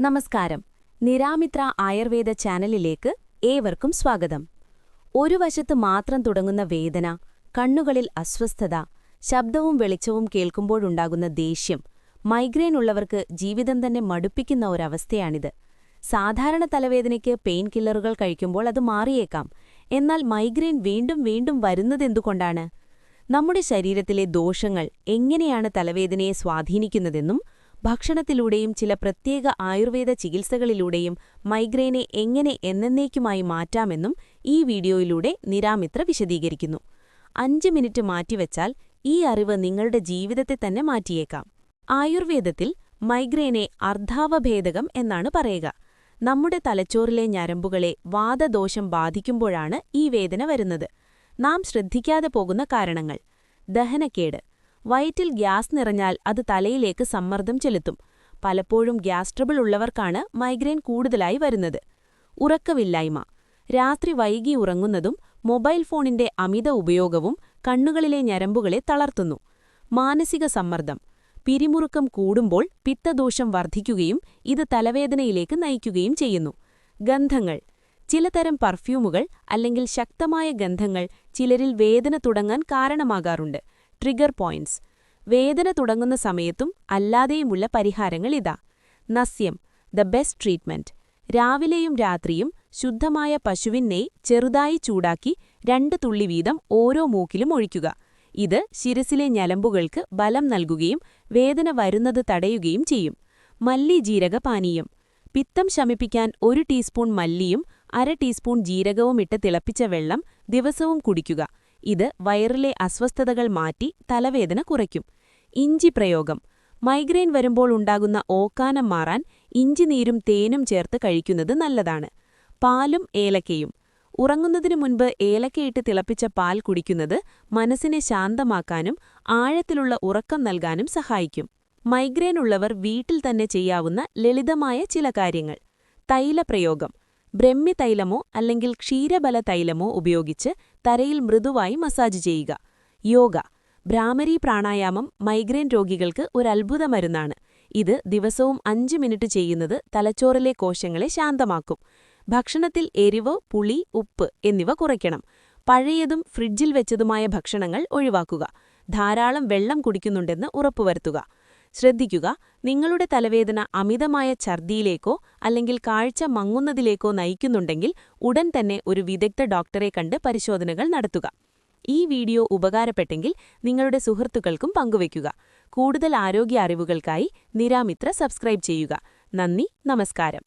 നമസ്കാരം. നിരാമിത്ര ആയുർവേദ ചാനലിലേക്ക് ഏവർക്കും സ്വാഗതം. ഒരു വശത്ത് മാത്രം തുടങ്ങുന്ന വേദന, കണ്ണുകളിൽ അസ്വസ്ഥത, ശബ്ദവും വെളിച്ചവും കേൾക്കുമ്പോഴുണ്ടാകുന്ന ദേഷ്യം, മൈഗ്രെയിൻ ഉള്ളവർക്ക് ജീവിതം തന്നെ മടുപ്പിക്കുന്ന ഒരവസ്ഥയാണിത്. സാധാരണ തലവേദനയ്ക്ക് പെയിൻ കില്ലറുകൾ കഴിക്കുമ്പോൾ അത് മാറിയേക്കാം. എന്നാൽ മൈഗ്രെയിൻ വീണ്ടും വീണ്ടും വരുന്നതെന്തുകൊണ്ടാണ്? നമ്മുടെ ശരീരത്തിലെ ദോഷങ്ങൾ എങ്ങനെയാണ് തലവേദനയെ സ്വാധീനിക്കുന്നതെന്നും ഭക്ഷണത്തിലൂടെയും ചില പ്രത്യേക ആയുർവേദ ചികിത്സകളിലൂടെയും മൈഗ്രെയിനെ എങ്ങനെ എന്നേക്കുമായി മാറ്റാമെന്നും ഈ വീഡിയോയിലൂടെ നിരാമിത്ര വിശദീകരിക്കുന്നു. 5 മിനിറ്റ് മാറ്റിവെച്ചാൽ ഈ അറിവ് നിങ്ങളുടെ ജീവിതത്തെ തന്നെ മാറ്റിയേക്കാം. ആയുർവേദത്തിൽ മൈഗ്രെയിനെ അർദ്ധാവഭേദകം എന്നാണ് പറയുക. നമ്മുടെ തലച്ചോറിലെ ഞരമ്പുകളെ വാതദോഷം ബാധിക്കുമ്പോഴാണ് ഈ വേദന വരുന്നത്. നാം ശ്രദ്ധിക്കാതെ പോകുന്ന കാരണങ്ങൾ: ദഹനക്കേട്. വയറ്റിൽ ഗ്യാസ് നിറഞ്ഞാൽ അത് തലയിലേക്ക് സമ്മർദ്ദം ചെലുത്തും. പലപ്പോഴും ഗ്യാസ് ട്രബിൾ ഉള്ളവർക്കാണ് മൈഗ്രെയിൻ കൂടുതലായി വരുന്നത്. ഉറക്കമില്ലായ്മ. രാത്രി വൈകി ഉറങ്ങുന്നതും മൊബൈൽ ഫോണിന്റെ അമിത ഉപയോഗവും കണ്ണുകളിലെ ഞരമ്പുകളെ തളർത്തുന്നു. മാനസിക സമ്മർദ്ദം. പിരിമുറുക്കം കൂടുമ്പോൾ പിത്തദോഷം വർദ്ധിക്കുകയും ഇത് തലവേദനയിലേക്ക് നയിക്കുകയും ചെയ്യുന്നു. ഗന്ധങ്ങൾ. ചിലതരം പെർഫ്യൂമുകൾ അല്ലെങ്കിൽ ശക്തമായ ഗന്ധങ്ങൾ ചിലരിൽ വേദന തുടങ്ങാൻ കാരണമാകാറുണ്ട്. Trigger points. വേദന തുടങ്ങുന്ന സമയത്തും അല്ലാതെയുമുള്ള പരിഹാരങ്ങളിതാ. നസ്യം, ദ ബെസ്റ്റ് ട്രീറ്റ്മെന്റ്. രാവിലെയും രാത്രിയും ശുദ്ധമായ പശുവിൻ നെയ്യ് ചെറുതായി ചൂടാക്കി 2 തുള്ളി വീതം ഓരോ മൂക്കിലും ഒഴിക്കുക. ഇത് ശിരസിലെ ഞരമ്പുകൾക്ക് ബലം നൽകുകയും വേദന വരുന്നത് തടയുകയും ചെയ്യും. മല്ലി ജീരക പാനീയം. പിത്തം ശമിപ്പിക്കാൻ 1 ടീസ്പൂൺ മല്ലിയും 1/2 ടീസ്പൂൺ ജീരകവും ഇട്ട് തിളപ്പിച്ച വെള്ളം ദിവസവും കുടിക്കുക. ഇത് വയറിലെ അസ്വസ്ഥതകൾ മാറ്റി തലവേദന കുറയ്ക്കും. ഇഞ്ചി പ്രയോഗം. മൈഗ്രെയിൻ വരുമ്പോൾ ഉണ്ടാകുന്ന ഓക്കാനം മാറാൻ ഇഞ്ചിനീരും തേനും ചേർത്ത് കഴിക്കുന്നത് നല്ലതാണ്. പാലും ഏലക്കയും. ഉറങ്ങുന്നതിനു മുൻപ് ഏലക്കയിട്ട് തിളപ്പിച്ച പാൽ കുടിക്കുന്നത് മനസ്സിനെ ശാന്തമാക്കാനും ആഴത്തിലുള്ള ഉറക്കം നൽകാനും സഹായിക്കും. മൈഗ്രെയിൻ ഉള്ളവർ വീട്ടിൽ തന്നെ ചെയ്യാവുന്ന ലളിതമായ ചില കാര്യങ്ങൾ: തൈലപ്രയോഗം. ബ്രഹ്മിതൈലമോ അല്ലെങ്കിൽ ക്ഷീരബല തൈലമോ ഉപയോഗിച്ച് തലയിൽ മൃദുവായി മസാജ് ചെയ്യുക. യോഗ. ഭ്രാമരി പ്രാണായാമം മൈഗ്രെയിൻ രോഗികൾക്ക് ഒരു അത്ഭുത മരുന്നാണ്. ഇത് ദിവസവും 5 മിനിറ്റ് ചെയ്യുന്നത് തലച്ചോറിലെ കോശങ്ങളെ ശാന്തമാക്കും. ഭക്ഷണത്തിൽ എരിവ്, പുളി, ഉപ്പ് എന്നിവ കുറയ്ക്കണം. പഴയതും ഫ്രിഡ്ജിൽ വെച്ചതുമായ ഭക്ഷണങ്ങൾ ഒഴിവാക്കുക. ധാരാളം വെള്ളം കുടിക്കുന്നുണ്ടെന്ന് ഉറപ്പുവരുത്തുക. ശ്രദ്ധിക്കുക, നിങ്ങളുടെ തലവേദന അമിതമായ ഛർദിയിലേക്കോ അല്ലെങ്കിൽ കാഴ്ച മങ്ങുന്നതിലേക്കോ നയിക്കുന്നുണ്ടെങ്കിൽ ഉടൻ തന്നെ ഒരു വിദഗ്ധ ഡോക്ടറെ കണ്ട് പരിശോധനകൾ നടത്തുക. ഈ വീഡിയോ ഉപകാരപ്പെട്ടെങ്കിൽ നിങ്ങളുടെ സുഹൃത്തുക്കൾക്കും പങ്കുവയ്ക്കുക. കൂടുതൽ ആരോഗ്യ അറിവുകൾക്കായി നിരാമിത്ര സബ്സ്ക്രൈബ് ചെയ്യുക. നന്ദി, നമസ്കാരം.